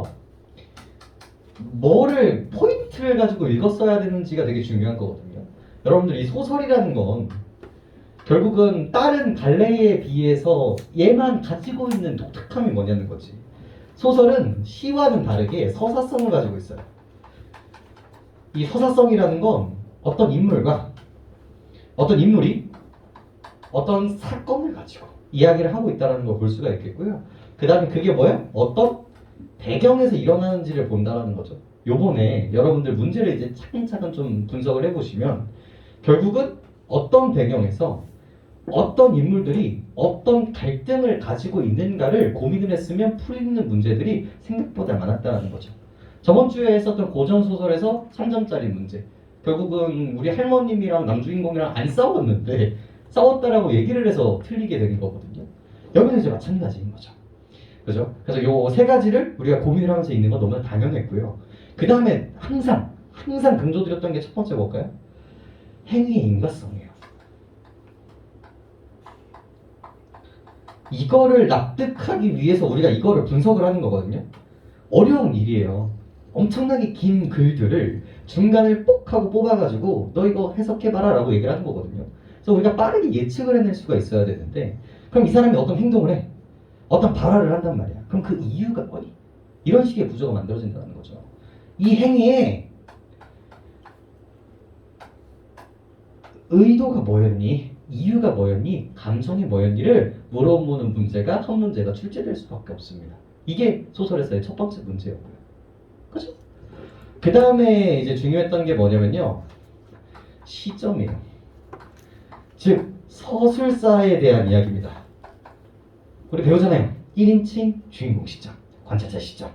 중에서 뭐를 포인트를 가지고 읽었어야 되는지가 되게 중요한 거거든요. 여러분들 이 소설이라는 건 결국은 다른 갈래에 비해서 얘만 가지고 있는 독특함이 뭐냐는 거지. 소설은 시와는 다르게 서사성을 가지고 있어요. 이 서사성이라는 건 어떤 인물과 어떤 인물이 어떤 사건을 가지고 이야기를 하고 있다는 걸 볼 수가 있겠고요. 그 다음에 그게 뭐예요? 어떤 배경에서 일어나는지를 본다는 거죠. 요번에 여러분들 문제를 이제 차근차근 좀 분석을 해보시면 결국은 어떤 배경에서 어떤 인물들이 어떤 갈등을 가지고 있는가를 고민을 했으면 풀리는 문제들이 생각보다 많았다는 거죠. 저번 주에 했었던 고전소설에서 3점짜리 문제. 결국은 우리 할머님이랑 남주인공이랑 안 싸웠는데 싸웠다라고 얘기를 해서 틀리게 된 거거든요. 여기는 이제 마찬가지인 거죠. 그죠? 그래서 요 세 가지를 우리가 고민을 하면서 있는 건 너무나 당연했고요. 그 다음에 항상 강조드렸던 게 첫 번째 뭘까요? 행위의 인과성이에요. 이거를 납득하기 위해서 우리가 이거를 분석을 하는 거거든요. 어려운 일이에요. 엄청나게 긴 글들을 중간을 뽁 하고 뽑아가지고 너 이거 해석해봐라 라고 얘기를 하는 거거든요. 그래서 우리가 빠르게 예측을 해낼 수가 있어야 되는데 그럼 이 사람이 어떤 행동을 해. 어떤 발화를 한단 말이야. 그럼 그 이유가 뭐니? 이런 식의 구조가 만들어진다는 거죠. 이 행위에 의도가 뭐였니? 이유가 뭐였니? 감정이 뭐였니를 물어보는 문제가 첫 문제가 출제될 수밖에 없습니다. 이게 소설에서의 첫 번째 문제였고요. 그죠? 그 다음에 이제 중요했던 게 뭐냐면요. 시점이에요. 즉 서술사에 대한 이야기입니다. 우리 배우잖아요. 1인칭 주인공 시점, 관찰자 시점,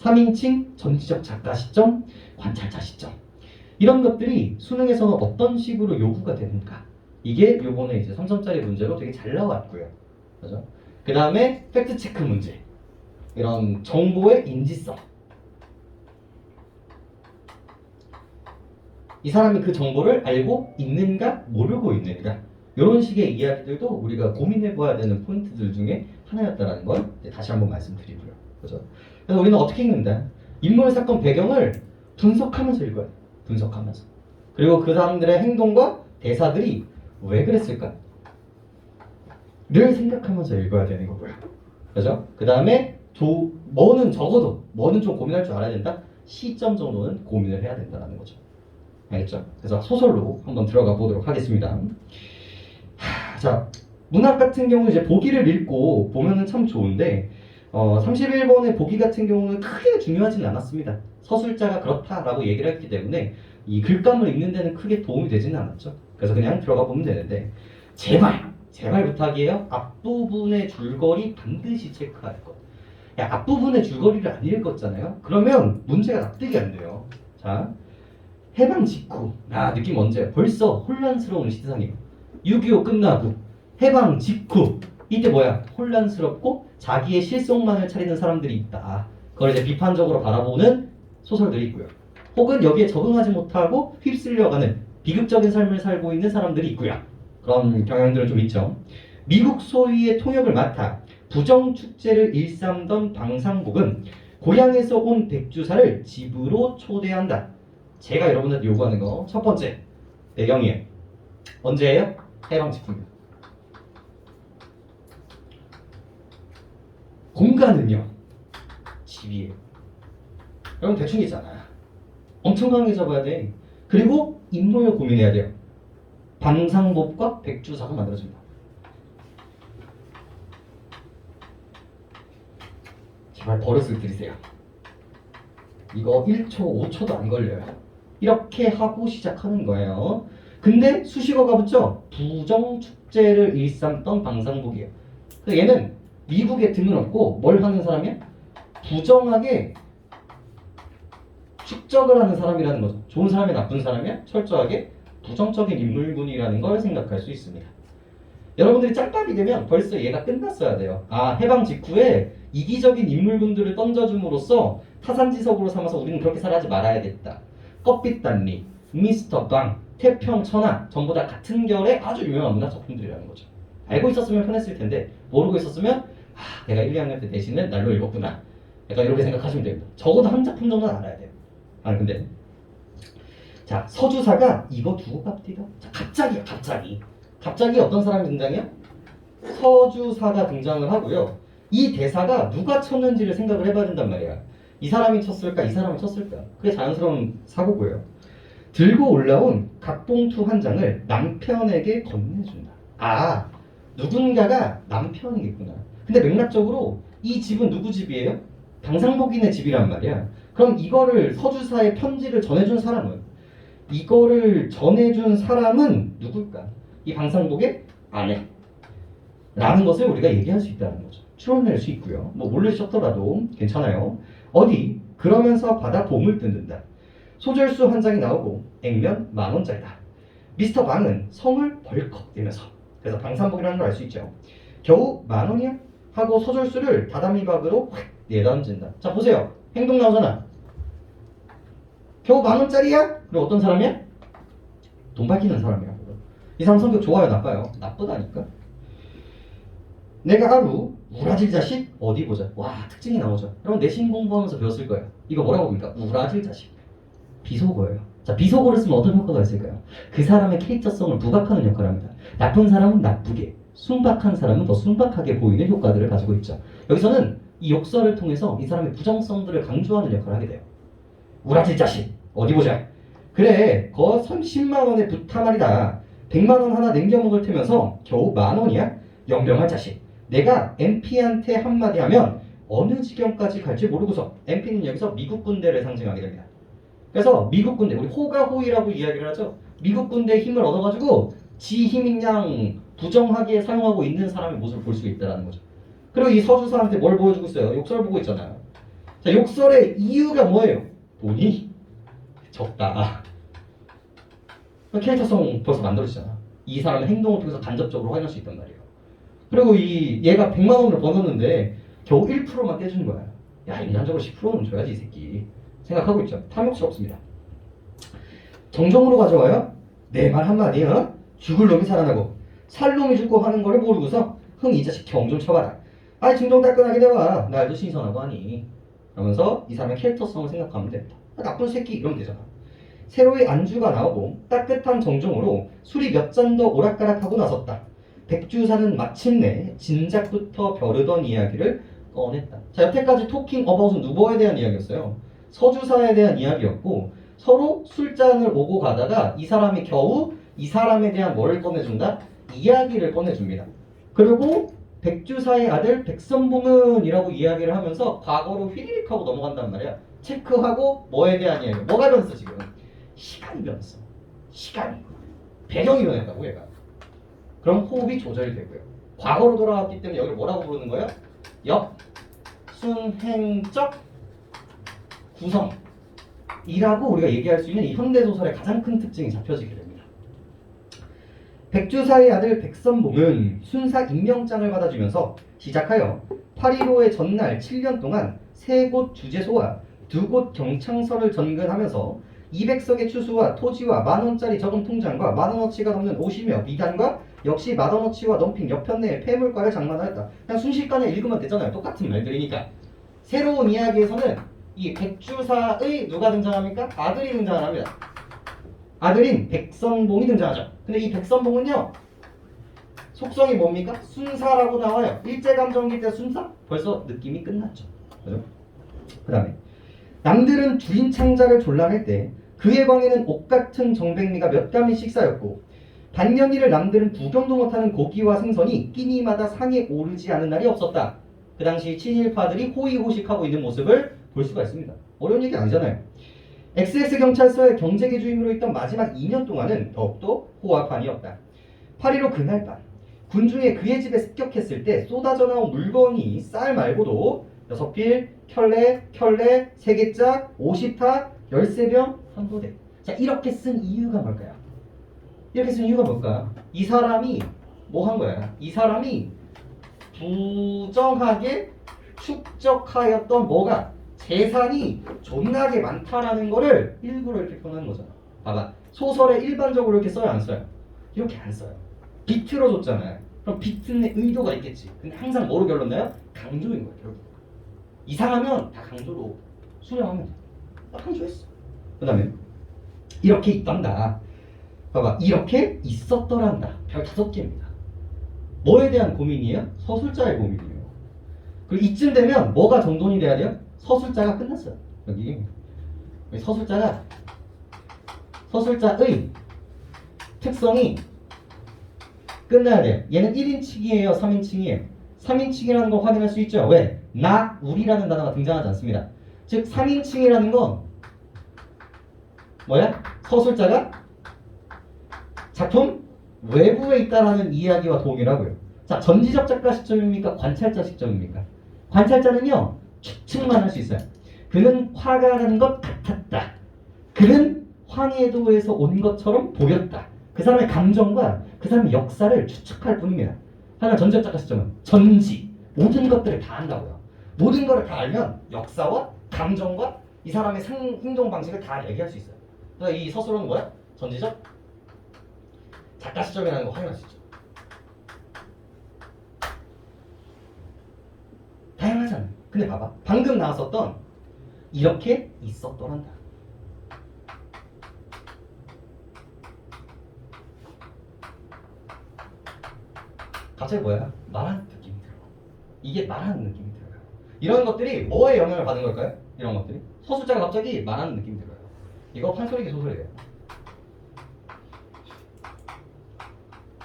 3인칭 전지적 작가 시점, 관찰자 시점. 이런 것들이 수능에서는 어떤 식으로 요구가 되는가? 이게 요번에 이제 3점짜리 문제로 되게 잘 나왔고요. 그죠? 그 다음에 팩트체크 문제. 이런 정보의 인지성. 이 사람이 그 정보를 알고 있는가, 모르고 있는가. 이런 식의 이야기들도 우리가 고민해봐야 되는 포인트들 중에 하나였다는 걸 다시 한번 말씀드리고요. 그죠? 그래서 우리는 어떻게 읽는다? 인물, 사건, 배경을 분석하면서 읽어야 돼. 분석하면서. 그리고 그 사람들의 행동과 대사들이 왜 그랬을까? 를 생각하면서 읽어야 되는 거고요. 그죠? 그 다음에 뭐는 적어도 뭐는 좀 고민할 줄 알아야 된다? 시점 정도는 고민을 해야 된다는 거죠. 알겠죠? 그래서 소설로 한번 들어가 보도록 하겠습니다. 자, 문학 같은 경우는 이제 보기를 읽고 보면은 참 좋은데 31번의 보기 같은 경우는 크게 중요하진 않았습니다. 서술자가 그렇다라고 얘기를 했기 때문에 이 글감을 읽는 데는 크게 도움이 되지는 않았죠. 그래서 그냥 들어가 보면 되는데 제발 부탁이에요. 앞부분의 줄거리 반드시 체크할 것. 야, 앞부분의 줄거리를 안 읽었잖아요. 그러면 문제가 납득이 안 돼요. 자, 해방 직후. 느낌 언제요? 벌써 혼란스러운 시세상이에요. 6.25 끝나고 해방 직후. 이때 뭐야? 혼란스럽고 자기의 실속만을 차리는 사람들이 있다. 그걸 이제 비판적으로 바라보는 소설들이 있고요. 혹은 여기에 적응하지 못하고 휩쓸려가는 비극적인 삶을 살고 있는 사람들이 있고요. 그런 경향들은 좀 있죠. 미국 소위의 통역을 맡아 부정축제를 일삼던 방상복은 고향에서 온 백주사를 집으로 초대한다. 제가 여러분한테 요구하는 거 첫 번째 배경이에요. 언제예요? 해방 직후입니다. 공간은요 집이에요. 여러분 대충 있잖아. 엄청 강하게 잡아야 돼. 그리고 인물을 고민해야 돼요. 방상복과 백주사가 만들어집니다. 제발 버릇을 들이세요. 이거 1초, 5초도 안 걸려요. 이렇게 하고 시작하는 거예요. 근데 수식어가 붙죠? 부정축제를 일삼던 방상복이에요. 그래서 얘는 미국에 등은 없고 뭘 하는 사람이야? 부정하게 축적을 하는 사람이라는 거죠. 좋은 사람이야, 나쁜 사람이야? 철저하게 부정적인 인물군이라는 걸 생각할 수 있습니다. 여러분들이 짬밥이 되면 벌써 얘가 끝났어야 돼요. 해방 직후에 이기적인 인물군들을 던져줌으로써 타산지석으로 삼아서 우리는 그렇게 살아지 말아야겠다. 껍빛단리, 미스터 빵, 태평천하 전부 다 같은 결의 아주 유명한 문학 작품들이라는 거죠. 알고 있었으면 편했을 텐데 모르고 있었으면 내가 1, 2학년 때 대신에 날로 읽었구나. 약간 이렇게 생각하시면 됩니다. 적어도 한 작품 정도는 알아야 돼요. 아니 근데 자 서주사가 이거 두고 갑디다. 자 갑자기 어떤 사람이 등장해요? 서주사가 등장을 하고요. 이 대사가 누가 쳤는지를 생각을 해봐야 된단 말이야. 이 사람이 쳤을까? 이 사람이 쳤을까? 그게 자연스러운 사고고요. 들고 올라온 각봉투 한 장을 남편에게 건네준다. 아, 누군가가 남편이겠구나. 근데 맥락적으로 이 집은 누구 집이에요? 방상복인의 집이란 말이야. 그럼 이거를 서주사의 편지를 전해준 사람은 누굴까? 이 방상복의 아내. 라는 것을 우리가 얘기할 수 있다는 거죠. 추론낼 수 있고요. 뭐 모르셨더라도 괜찮아요. 어디 그러면서 받아 봄을 뜯는다. 소절수 한 장이 나오고 액면 10,000원짜리다. 미스터 방은 성을 벌컥 내면서 그래서 방산복이라는 걸 알 수 있죠. 겨우 10,000원이야? 하고 소절수를 다다미박으로 확 내던진다. 자 보세요. 행동 나오잖아. 겨우 10,000원짜리야? 그리고 어떤 사람이야? 돈 밝히는 사람이라고. 이 사람 성격 좋아요 나빠요? 나쁘다니까. 내가 하루 우라질 자식 어디 보자. 와 특징이 나오죠. 여러분 내신 공부하면서 배웠을 거예요. 이거 뭐라고 합니까? 우라질 자식. 비속어예요. 자 비속어를 쓰면 어떤 효과가 있을까요? 그 사람의 캐릭터성을 부각하는 역할을 합니다. 나쁜 사람은 나쁘게, 순박한 사람은 더 순박하게 보이는 효과들을 가지고 있죠. 여기서는 이 욕설을 통해서 이 사람의 부정성들을 강조하는 역할을 하게 돼요. 우라질 자식 어디 보자. 그래 거 30만 원에 부타말이다. 100만 원 하나 남겨 먹을 테면서 겨우 10,000원이야? 영병한 자식. 내가 MP한테 한마디 하면 어느 지경까지 갈지 모르고서 MP는 여기서 미국 군대를 상징하게 됩니다. 그래서 미국 군대, 우리 호가호위라고 이야기를 하죠. 미국 군대의 힘을 얻어가지고 지 힘인 양 부정하게 사용하고 있는 사람의 모습을 볼 수 있다는 거죠. 그리고 이 서주사한테 뭘 보여주고 있어요? 욕설 보고 있잖아요. 자, 욕설의 이유가 뭐예요? 돈이 적다. 캐릭터성 벌써 만들어지잖아. 이 사람의 행동을 통해서 간접적으로 확인할 수 있단 말이에요. 그리고 얘가 100만 원을 버셨는데 겨우 1%만 떼주는 거야. 야 인간적으로 10%는 줘야지 이 새끼. 생각하고 있죠. 탐욕스럽습니다. 정정으로 가져와요. 내 말 한마디 죽을 놈이 살아나고 살 놈이 죽고 하는 거를 모르고서 흥 이 자식 경 좀 쳐봐라. 아이 증정 따끈하게 내와. 날도 신선하고 하니. 그러면서 이 사람의 캐릭터성을 생각하면 됩니다. 나쁜 새끼 이러면 되잖아. 새로이 안주가 나오고 따뜻한 정정으로 술이 몇 잔 더 오락가락하고 나섰다. 백주사는 마침내 진작부터 벼르던 이야기를 꺼냈다. 자 여태까지 토킹 어바웃은 누구에 대한 이야기였어요. 서주사에 대한 이야기였고 서로 술잔을 오고 가다가 이 사람이 겨우 이 사람에 대한 뭐를 꺼내준다? 이야기를 꺼내줍니다. 그리고 백주사의 아들 백선봉은 이라고 이야기를 하면서 과거로 휘리릭 하고 넘어간단 말이야. 체크하고 뭐에 대한 이야기. 뭐가 변했어 지금? 시간이 변했어. 시간이. 배경이 변했다고 얘가. 그럼 호흡이 조절이 되고요. 과거로 돌아왔기 때문에 여기를 뭐라고 부르는 거예요? 역순행적 구성이라고 우리가 얘기할 수 있는 이 현대소설의 가장 큰 특징이 잡혀지게 됩니다. 백주사의 아들 백선봉은 순사 임명장을 받아주면서 시작하여 8.15의 전날 7년 동안 3곳 주재소와 2곳 경창서를 전근하면서 200석의 추수와 토지와 10,000원짜리 저금 통장과 10,000원어치가 넘는 옷이며 미단과 역시 10,000원어치와 넘힌 옆편 내의 폐물과를 장만하였다. 그냥 순식간에 읽으면 되잖아요. 똑같은 말들이니까. 새로운 이야기에서는 이 백주사의 누가 등장합니까? 아들이 등장을 합니다. 아들인 백선봉이 등장하죠. 근데 이 백선봉은요 속성이 뭡니까? 순사라고 나와요. 일제감정기 때 순사? 벌써 느낌이 끝났죠. 그죠? 그 다음에 남들은 주인 창자를 졸라맬 때 그의 방에는 옷같은 정백미가 몇 가미씩 쌓였고 반년일을 남들은 구경도 못하는 고기와 생선이 끼니마다 상에 오르지 않은 날이 없었다. 그 당시 친일파들이 호의호식하고 있는 모습을 볼 수가 있습니다. 어려운 얘기 아니잖아요. XX경찰서의 경제계 주임으로 있던 마지막 2년 동안은 더욱더 호화판이었다. 8.15 그날 밤 군중에 그의 집에 습격했을 때 쏟아져 나온 물건이 쌀 말고도 6필, 켤레, 3개짝, 50타, 13병, 한 부대. 자 이렇게 쓴 이유가 뭘까요? 이렇게 쓴 이유가 뭘까? 이 사람이 뭐 한 거야? 이 사람이 부정하게 축적하였던 뭐가 재산이 존나게 많다라는 거를 일부러 이렇게 표현하는 거잖아. 봐봐. 소설에 일반적으로 이렇게 써요 안 써요? 이렇게 안 써요. 비틀어 줬잖아요. 그럼 비트는 의도가 있겠지. 근데 항상 뭐로 결론나요? 강조인 거예요. 결국. 이상하면 다 강조로 수령하면 돼. 딱 강조했어. 그 다음에 이렇게 있단다. 봐봐, 이렇게 있었더란다. 별 5개입니다. 뭐에 대한 고민이에요? 서술자의 고민이에요. 그리고 이쯤 되면 뭐가 정돈이 돼야 돼요? 서술자가 끝났어요. 여기 서술자의 특성이 끝나야 돼요. 얘는 1인칭이에요? 3인칭이에요? 3인칭이라는 걸 확인할 수 있죠. 왜? 나, 우리라는 단어가 등장하지 않습니다. 즉 3인칭이라는 건 뭐야? 서술자가 작품 외부에 있다라는 이야기와 동일하고요. 자, 전지적 작가 시점입니까? 관찰자 시점입니까? 관찰자는요, 추측만 할 수 있어요. 그는 화가라는 것 같았다. 그는 황해도에서 온 것처럼 보였다. 그 사람의 감정과 그 사람의 역사를 추측할 뿐입니다. 하지만 전지적 작가 시점은 전지, 모든 것들을 다 안다고요. 모든 것을 다 알면 역사와 감정과 이 사람의 행동 방식을 다 얘기할 수 있어요. 그래서 이 서술은 뭐야? 전지적 작가 시점이라는 거 확인할 수 있죠. 다양하잖아. 근데 봐봐, 방금 나왔었던 이렇게 있었더란다. 갑자기 뭐야? 말하는 느낌이 들어. 이게 말하는 느낌이 들어요. 이런 것들이 뭐에 영향을 받은 걸까요? 이런 것들이 서술자가 갑자기 말하는 느낌이 들어요. 이거 판소리기 소설이에요.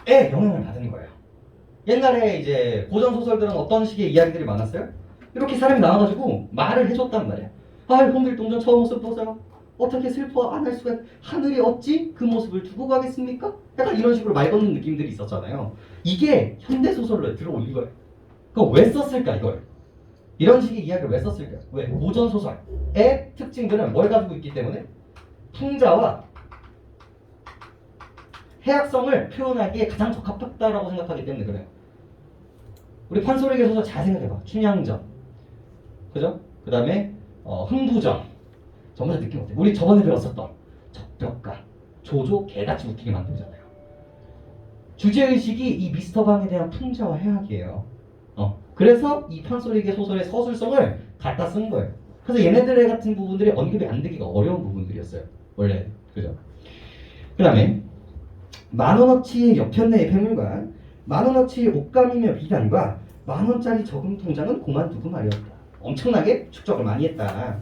에 영향을 받은 거예요. 옛날에 이제 고전 소설들은 어떤 식의 이야기들이 많았어요? 이렇게 사람이 나와가지고 말을 해줬단 말이야. 아, 홍길동전 저 모습 보세요. 어떻게 슬퍼 안 할 수가, 하늘이 어찌 그 모습을 두고 가겠습니까? 약간 이런 식으로 말 걷는 느낌들이 있었잖아요. 이게 현대 소설로 들어올린 거예요. 그럼 왜 썼을까 이걸? 이런 식의 이야기를 왜 썼을까? 왜? 고전 소설의 특징들은 뭘 가지고 있기 때문에 풍자와 해학성을 표현하기에 가장 적합하다라고 생각하기 때문에 그래요. 우리 판소리계 소설 잘 생각해봐. 춘향전, 그죠? 그 다음에 흥부전. 전부 다 느낌 어때? 우리 저번에 배웠었던 적벽가, 조조, 개같이 웃기게 만들잖아요. 주제의식이 이 미스터 방에 대한 풍자와 해학이에요. 그래서 이 판소리계 소설의 서술성을 갖다 쓴 거예요. 그래서 얘네들의 같은 부분들이 언급이 안 되기가 어려운 부분들이었어요. 원래, 그죠? 그 다음에 만원어치의 여편네의 패물관, 만원어치의 옷감이며 비단과 만원짜리 저금 통장은 고만두고 말이었다. 엄청나게 축적을 많이 했다.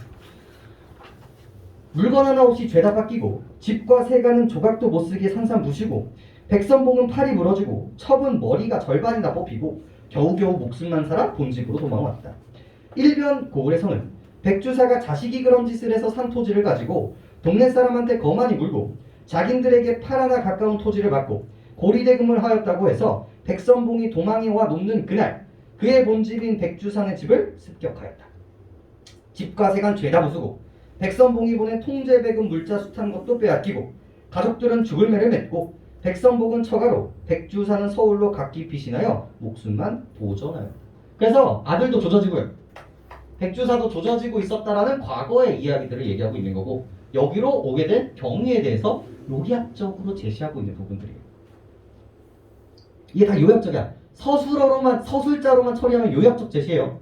물건 하나 없이 죄다 깎이고 집과 세가는 조각도 못쓰게 산산부시고 백선봉은 팔이 부러지고 첩은 머리가 절반이나 뽑히고 겨우겨우 목숨만 살아 본집으로 도망왔다. 일변 고을의 성은 백주사가 자식이 그런 짓을 해서 산 토지를 가지고 동네 사람한테 거만히 물고 자긴들에게 팔 하나 가까운 토지를 받고 고리대금을 하였다고 해서 백선봉이 도망이 와 놓는 그날 그의 본집인 백주산의 집을 습격하였다. 집과 세간 죄다 부수고 백선봉이 보낸 통제배금 물자 숱한 것도 빼앗기고 가족들은 죽을 매를 맺고 백선봉은 처가로 백주산은 서울로 각기 피신하여 목숨만 보존하여. 그래서 아들도 조져지고요. 백주사도 조져지고 있었다라는 과거의 이야기들을 얘기하고 있는 거고 여기로 오게 된 경위에 대해서 요약적으로 제시하고 있는 부분들이에요. 이게 다 요약적이야. 서술자로만 처리하면 요약적 제시예요.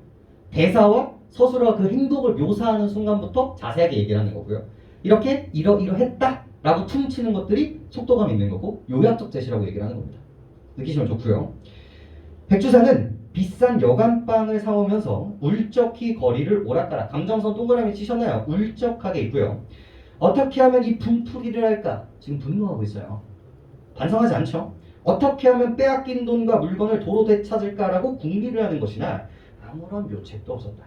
대사와 서술어가 그 행동을 묘사하는 순간부터 자세하게 얘기를 하는 거고요. 이렇게 이러했다 라고 퉁치는 것들이 속도감 있는 거고 요약적 제시라고 얘기를 하는 겁니다. 느끼시면 좋고요. 백주사는 비싼 여간빵을 사오면서 울적히 거리를 오락가락, 감정선 동그라미 치셨나요? 울적하게 있고요. 어떻게 하면 이 분풀이를 할까? 지금 분노하고 있어요. 반성하지 않죠? 어떻게 하면 빼앗긴 돈과 물건을 도로 되찾을까라고 궁리를 하는 것이나 아무런 묘책도 없었다.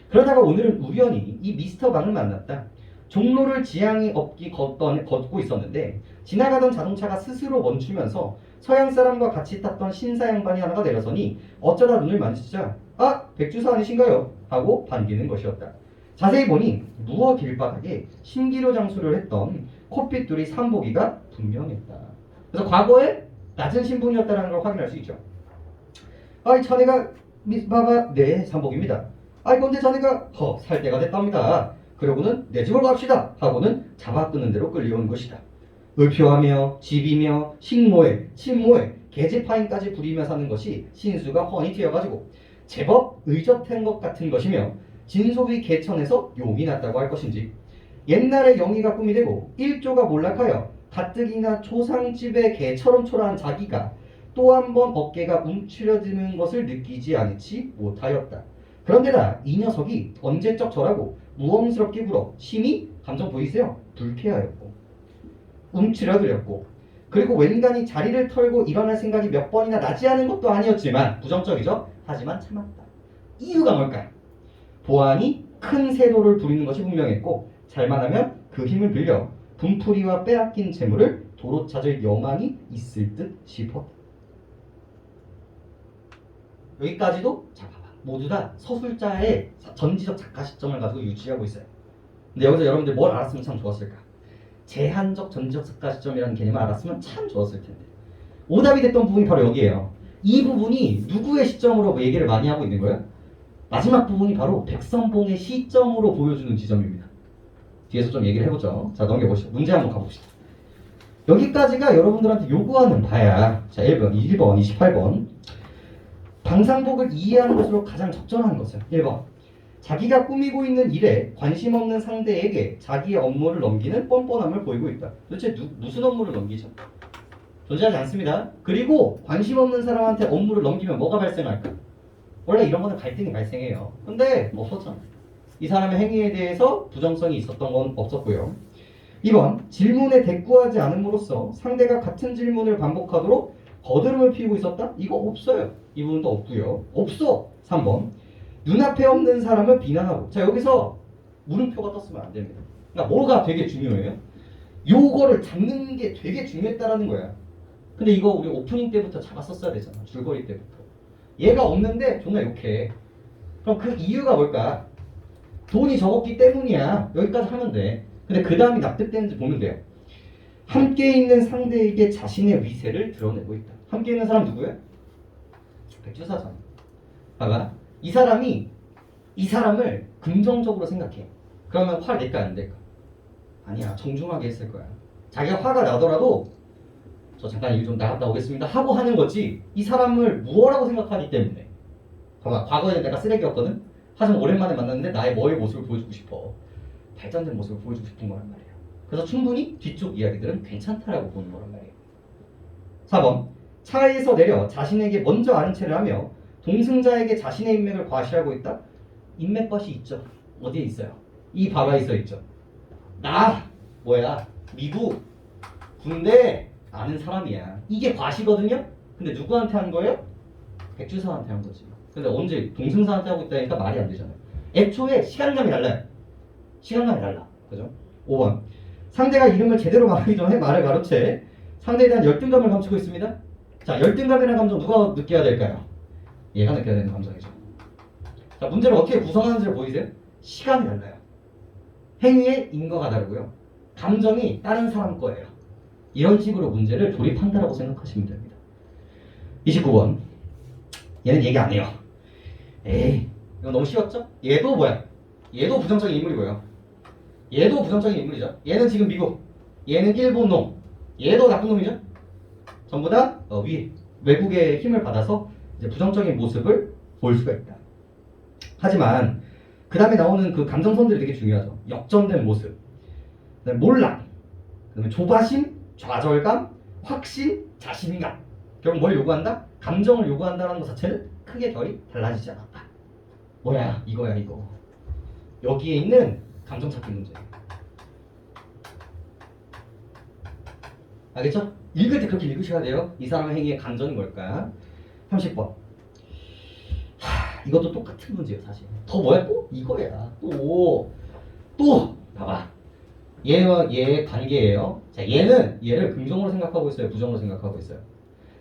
그러다가 오늘은 우연히 이 미스터 방을 만났다. 종로를 지향이 없기 걷고 있었는데 지나가던 자동차가 스스로 멈추면서 서양 사람과 같이 탔던 신사 양반이 하나가 내려서니 어쩌다 눈을 마주치자 아! 백주사 아니신가요? 하고 반기는 것이었다. 자세히 보니 무어 길바닥에 신기루 장수를 했던 콧빛둘이 삼보기가 분명했다. 그래서 과거에 낮은 신분이었다는 걸 확인할 수 있죠. 아이 자네가 미스바가 네 삼복입니다. 아이 근데 자네가 살 때가 됐답니다. 그러고는 내 집으로 갑시다 하고는 잡아 끄는 대로 끌려온 것이다. 의표하며 집이며 식모에 친모에 계집파인까지 부리며 사는 것이 신수가 훤히 튀어가지고 제법 의젓한 것 같은 것이며 진소비 개천에서 욕이 났다고 할 것인지, 옛날에 영희가 꿈이 되고 일조가 몰락하여 가뜩이나 초상집의 개처럼 초라한 자기가 또 한 번 어깨가 움츠려드는 것을 느끼지 않지 못하였다. 그런데다 이 녀석이 언제적 저라고 무엄스럽게 굴어 심히 감정 보이세요? 불쾌하였고 움츠려들었고, 그리고 웬간히 자리를 털고 일어날 생각이 몇 번이나 나지 않은 것도 아니었지만 부정적이죠. 하지만 참았다. 이유가 뭘까요? 보안이 큰 세도를 부리는 것이 분명했고, 잘만 하면 그 힘을 빌려 분풀이와 빼앗긴 재물을 도로 찾을 여망이 있을 듯 싶었다. 여기까지도 자 봐봐, 모두 다 서술자의 전지적 작가 시점을 가지고 유지하고 있어요. 근데 여기서 여러분들 뭘 알았으면 참 좋았을까? 제한적 전지적 작가 시점이라는 개념을 알았으면 참 좋았을 텐데, 오답이 됐던 부분이 바로 여기에요. 이 부분이 누구의 시점으로 얘기를 많이 하고 있는 거예요? 마지막 부분이 바로 백선봉의 시점으로 보여주는 지점입니다. 뒤에서 좀 얘기를 해보죠. 자, 넘겨보시죠. 문제 한번 가봅시다. 여기까지가 여러분들한테 요구하는 바야. 자, 1번, 28번. 방상복을 이해하는 것으로 가장 적절한 것은 1번. 자기가 꾸미고 있는 일에 관심 없는 상대에게 자기의 업무를 넘기는 뻔뻔함을 보이고 있다. 도대체 무슨 업무를 넘기죠? 존재하지 않습니다. 그리고 관심 없는 사람한테 업무를 넘기면 뭐가 발생할까? 원래 이런 거는 갈등이 발생해요. 근데 없었잖아. 이 사람의 행위에 대해서 부정성이 있었던 건 없었고요. 2번, 질문에 대꾸하지 않음으로써 상대가 같은 질문을 반복하도록 거드름을 피우고 있었다? 이거 없어요. 이 부분도 없고요. 없어. 3번, 눈앞에 없는 사람을 비난하고. 자, 여기서 물음표가 떴으면 안 됩니다. 그러니까 뭐가 되게 중요해요? 요거를 잡는 게 되게 중요했다라는 거야. 근데 이거 우리 오프닝 때부터 잡았었어야 되잖아. 줄거리 때부터. 얘가 없는데 존나 욕해. 그럼 그 이유가 뭘까? 돈이 적었기 때문이야. 여기까지 하면 돼. 근데 그 다음이 납득되는지 보면 돼요. 함께 있는 상대에게 자신의 위세를 드러내고 있다. 함께 있는 사람 누구야? 백주사잖아. 봐봐. 이 사람이 이 사람을 긍정적으로 생각해. 그러면 화를 낼까 안 낼까? 아니야. 정중하게 했을 거야. 자기가 화가 나더라도 저 잠깐 일 좀 나갔다 오겠습니다 하고 하는 거지, 이 사람을 무엇라고 생각하기 때문에. 봐봐. 과거에 내가 쓰레기였거든? 하지만 오랜만에 만났는데 나의 뭐의 모습을 보여주고 싶어. 발전된 모습을 보여주고 싶은 거란 말이야. 그래서 충분히 뒤쪽 이야기들은 괜찮다라고 보는 거란 말이에요. 4번. 차에서 내려 자신에게 먼저 아는 체를 하며 동승자에게 자신의 인맥을 과시하고 있다. 인맥과시 있죠. 어디에 있어요? 이 바바에 써 있죠. 나 뭐야? 미국 군대 아는 사람이야. 이게 과시거든요. 근데 누구한테 한 거예요? 백주사한테 한 거지. 근데 언제 동승사한테 하고 있다니까 말이 안 되잖아요. 애초에 시간감이 달라요. 시간감이 달라. 그죠? 5번. 상대가 이름을 제대로 말하기 전에 말을 가로채 상대에 대한 열등감을 감추고 있습니다. 자, 열등감이라는 감정 누가 느껴야 될까요? 얘가 느껴야 되는 감정이죠. 자, 문제를 어떻게 구성하는지를 보이세요? 시간이 달라요. 행위의 인과가 다르고요. 감정이 다른 사람 거예요. 이런 식으로 문제를 조립한다라고 생각하시면 됩니다. 29번. 얘는 얘기 안 해요. 에이, 이거 너무 쉬웠죠? 얘도 뭐야? 얘도 부정적인 인물이고요. 얘도 부정적인 인물이죠. 얘는 지금 미국, 얘는 일본 놈, 얘도 나쁜 놈이죠. 전부 다 외국의 힘을 받아서 이제 부정적인 모습을 볼 수가 있다. 하지만 그 다음에 나오는 그 감정선들이 되게 중요하죠. 역전된 모습, 그다음에 몰락, 그다음에 조바심, 좌절감, 확신, 자신감. 결국 뭘 요구한다? 감정을 요구한다는 것 자체는 크게 결이 달라지지 않았다. 뭐야? 이거야 이거. 여기에 있는 감정 찾기 문제. 알겠죠? 읽을 때 그렇게 읽으셔야 돼요. 이 사람의 행위의 감정이 뭘까? 30번. 이것도 똑같은 문제예요 사실. 더 뭐야? 또 이거야. 또 봐봐. 얘와 얘의 관계예요. 자, 얘는 얘를 긍정으로 생각하고 있어요, 부정으로 생각하고 있어요.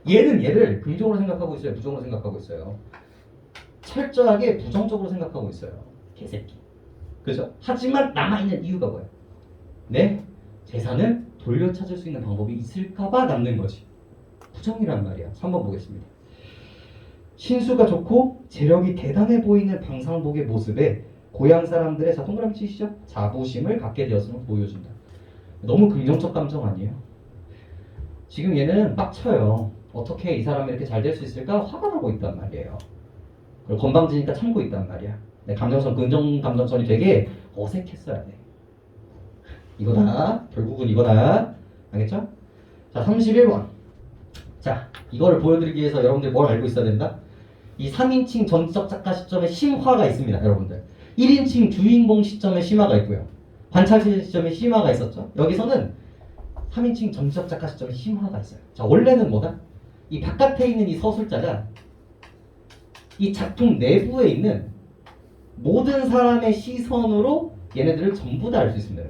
얘는 얘를 긍정으로 생각하고 있어요, 부정으로 생각하고 있어요. 철저하게 부정적으로 생각하고 있어요. 개새끼. 그죠? 하지만 남아있는 이유가 뭐야? 내 재산을 돌려찾을 수 있는 방법이 있을까봐 남는 거지. 부정이란 말이야. 3번 보겠습니다. 신수가 좋고 재력이 대단해 보이는 방상복의 모습에 고향 사람들의, 자 동그라미 치시죠? 자부심을 갖게 되었음을 보여준다. 너무 긍정적 감정 아니에요? 지금 얘는 빡쳐요. 어떻게 이 사람이 이렇게 잘 될 수 있을까? 화가 나고 있단 말이에요. 그리고 건방지니까 참고 있단 말이야. 네, 감정선, 긍정 감정선이 되게 어색했어야 돼. 이거다. 결국은 이거다. 알겠죠? 자, 31번. 자, 이거를 보여드리기 위해서 여러분들 뭘 알고 있어야 된다? 이 3인칭 전지적 작가 시점에 심화가 있습니다, 여러분들. 1인칭 주인공 시점에 심화가 있고요. 관찰실 시점에 심화가 있었죠. 여기서는 3인칭 전지적 작가 시점에 심화가 있어요. 자, 원래는 뭐다? 이 바깥에 있는 이 서술자가 이 작품 내부에 있는 모든 사람의 시선으로 얘네들을 전부 다 알 수 있습니다.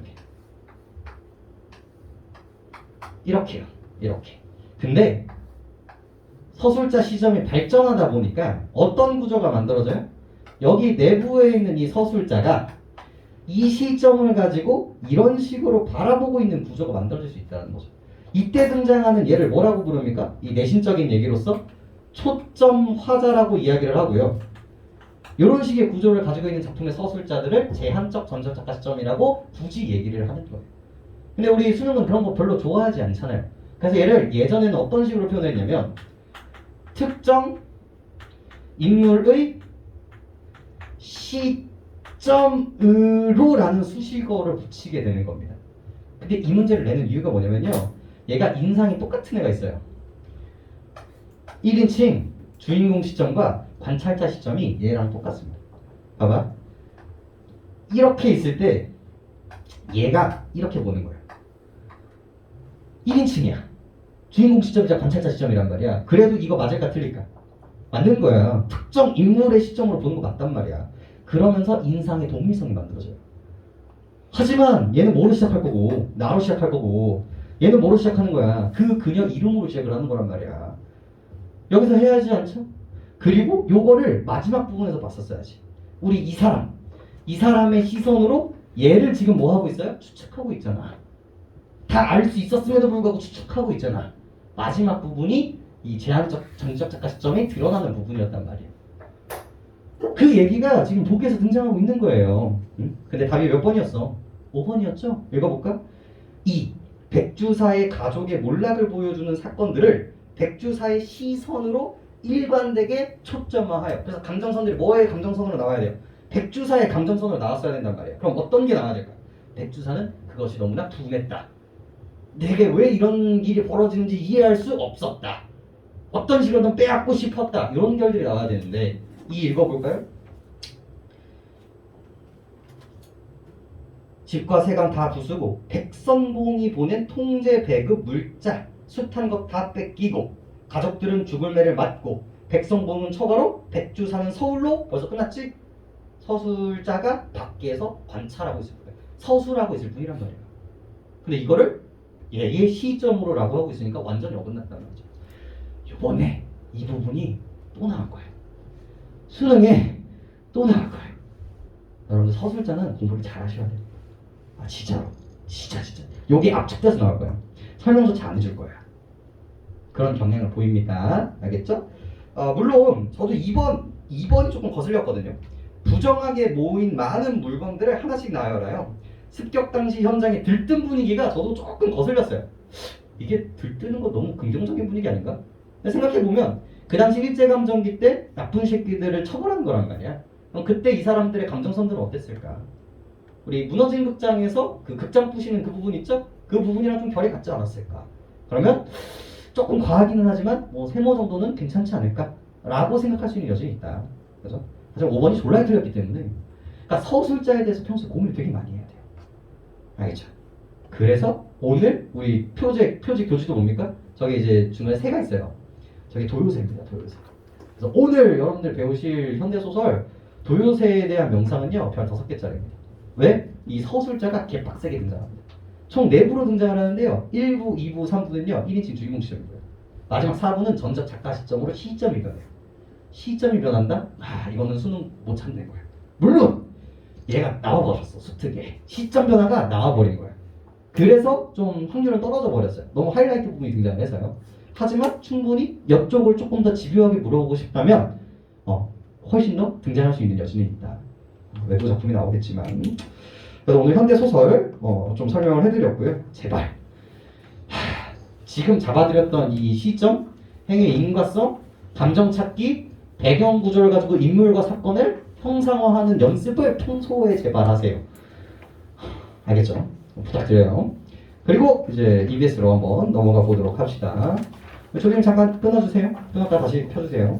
이렇게요. 이렇게. 근데 서술자 시점이 발전하다 보니까 어떤 구조가 만들어져요? 여기 내부에 있는 이 서술자가 이 시점을 가지고 이런 식으로 바라보고 있는 구조가 만들어질 수 있다는 거죠. 이때 등장하는 얘를 뭐라고 부릅니까? 이 내신적인 얘기로서 초점 화자라고 이야기를 하고요. 이런 식의 구조를 가지고 있는 작품의 서술자들을 제한적 전적 작가 시점이라고 굳이 얘기를 하는 거예요. 근데 우리 수능은 그런 거 별로 좋아하지 않잖아요. 그래서 얘를 예전에는 어떤 식으로 표현했냐면 특정 인물의 시점으로 라는 수식어를 붙이게 되는 겁니다. 근데 이 문제를 내는 이유가 뭐냐면요. 얘가 인상이 똑같은 애가 있어요. 1인칭 주인공 시점과 관찰자 시점이 얘랑 똑같습니다. 봐봐. 이렇게 있을 때 얘가 이렇게 보는 거예요. 1인칭이야. 주인공 시점이자 관찰자 시점이란 말이야. 그래도 이거 맞을까 틀릴까? 맞는 거야. 특정 인물의 시점으로 보는 거 맞단 말이야. 그러면서 인상의 동일성이 만들어져요. 하지만 얘는 뭐로 시작할 거고 나로 시작할 거고 얘는 뭐로 시작하는 거야. 그 그녀 이름으로 시작을 하는 거란 말이야. 여기서 해야 하지 않죠? 그리고 요거를 마지막 부분에서 봤었어야지. 우리 이 사람의 시선으로 얘를 지금 뭐 하고 있어요? 추측하고 있잖아. 다 알 수 있었음에도 불구하고 추측하고 있잖아. 마지막 부분이 이 제한적 전지적 작가 시점에 드러나는 부분이었단 말이에요. 그 얘기가 지금 보기에서 등장하고 있는 거예요. 응? 근데 답이 몇 번이었어? 5번이었죠? 읽어볼까? 2. 백주사의 가족의 몰락을 보여주는 사건들을 백주사의 시선으로 일관되게 초점화하여. 그래서 감정선들이 뭐의 감정선으로 나와야 돼요? 백주사의 감정선으로 나왔어야 된단 말이에요. 그럼 어떤 게 나와야 될까? 백주사는 그것이 너무나 둔했다. 내게 왜 이런 일이 벌어지는지 이해할 수 없었다. 어떤 식으로든 빼앗고 싶었다. 이런 결들이 나와야 되는데 이 읽어볼까요? 집과 세관 다 부수고 백선봉이 보낸 통제 배급 물자 숱한 것 다 뺏기고 가족들은 죽을 매를 맞고 백선봉은 처가로 백주사는 서울로. 벌써 끝났지? 서술자가 밖에서 관찰하고 있을 거예요. 서술하고 있을 뿐이란 말이에요. 근데 이거를 얘의 시점으로 라고 하고 있으니까 완전히 어긋났다는 거죠. 이번에 이 부분이 또 나올 거예요. 수능에 또 나올 거예요. 여러분들 서술자는 공부를 잘 하셔야 돼요. 아 진짜로. 진짜. 여기 압축돼서 나올 거예요. 설명서 잘 안 해줄 거예요. 그런 경향을 보입니다. 알겠죠? 물론 저도 2번이 조금 거슬렸거든요. 부정하게 모인 많은 물건들을 하나씩 나열하여 습격 당시 현장의 들뜬 분위기가 저도 조금 거슬렸어요. 이게 들뜨는 거 너무 긍정적인 분위기 아닌가? 생각해보면 그 당시 일제감정기 때 나쁜 새끼들을 처벌한 거란 말이야. 그럼 그때 이 사람들의 감정선들은 어땠을까? 우리 무너진 극장에서 그 극장 부시는 그 부분 있죠? 그 부분이랑 좀 결이 같지 않았을까? 그러면 조금 과하기는 하지만 뭐 세모 정도는 괜찮지 않을까? 라고 생각할 수 있는 여지가 있다. 그죠? 하지만 5번이 졸라 틀렸기 때문에 그러니까 서술자에 대해서 평소에 고민을 되게 많이 해야 돼요. 알겠죠? 그래서 오늘 우리 표지 교지도 뭡니까? 저기 이제 중간에 새가 있어요. 저게 도요새입니다. 도요새. 그래서 오늘 여러분들 배우실 현대소설 도요새에 대한 명상은요. 별 5개짜리입니다. 왜? 이 서술자가 개빡세게 등장합니다. 총 4부로 등장을 하는데요. 1부, 2부, 3부는요. 1인칭 주인공 시점이고요. 마지막 4부는 전적 작가 시점으로 시점이 변해요. 시점이 변한다? 아 이거는 수능 못 참는 거예요. 물론 얘가 나와버렸어. 수특에. 시점 변화가 나와버린 거예요. 그래서 좀 확률은 떨어져 버렸어요. 너무 하이라이트 부분이 등장해서요. 하지만 충분히 옆쪽을 조금 더 집요하게 물어보고 싶다면 훨씬 더 등장할 수 있는 여지는 있다. 외부 작품이 나오겠지만 그래서 오늘 현대소설 좀 설명을 해드렸고요. 제발 지금 잡아드렸던 이 시점, 행위의 인과성, 감정 찾기, 배경 구조를 가지고 인물과 사건을 형상화하는 연습을 평소에 제발 하세요. 알겠죠? 부탁드려요. 그리고 이제 EBS로 한번 넘어가 보도록 합시다. 조님 잠깐 끊어주세요. 끊었다 다시 켜주세요.